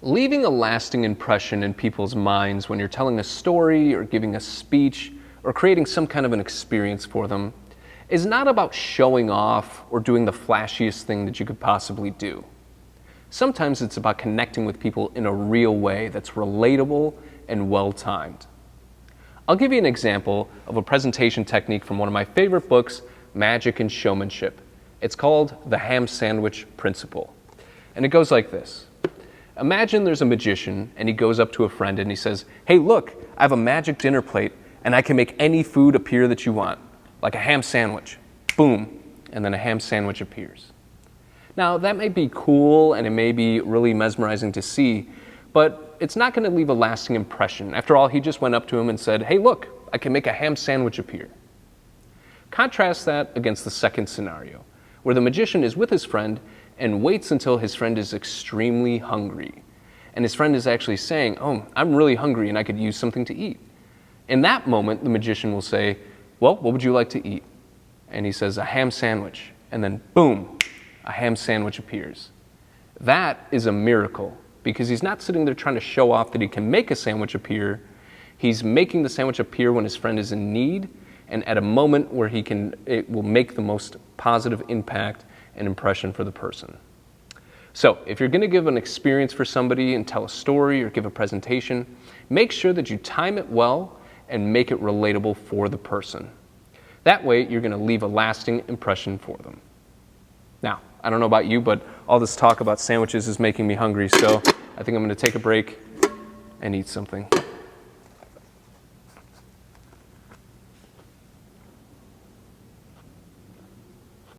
Leaving a lasting impression in people's minds when you're telling a story or giving a speech or creating some kind of an experience for them is not about showing off or doing the flashiest thing that you could possibly do. Sometimes it's about connecting with people in a real way that's relatable and well-timed. I'll give you an example of a presentation technique from one of my favorite books, Magic and Showmanship. It's called The Ham Sandwich Principle. And it goes like this. Imagine there's a magician and he goes up to a friend and he says, "Hey, look, I have a magic dinner plate and I can make any food appear that you want, like a ham sandwich." Boom, and then a ham sandwich appears. Now, that may be cool and it may be really mesmerizing to see, but it's not going to leave a lasting impression. After all, he just went up to him and said, "Hey, look, I can make a ham sandwich appear." Contrast that against the second scenario, where the magician is with his friend and waits until his friend is extremely hungry. And his friend is actually saying, "Oh, I'm really hungry and I could use something to eat." In that moment, the magician will say, "Well, what would you like to eat?" And he says, "A ham sandwich." And then boom, a ham sandwich appears. That is a miracle because he's not sitting there trying to show off that he can make a sandwich appear. He's making the sandwich appear when his friend is in need and at a moment where it will make the most positive impact and impression for the person. So if you're going to give an experience for somebody and tell a story or give a presentation, make sure that you time it well and make it relatable for the person. That way you're going to leave a lasting impression for them. Now, I don't know about you, but all this talk about sandwiches is making me hungry, so I think I'm going to take a break and eat something.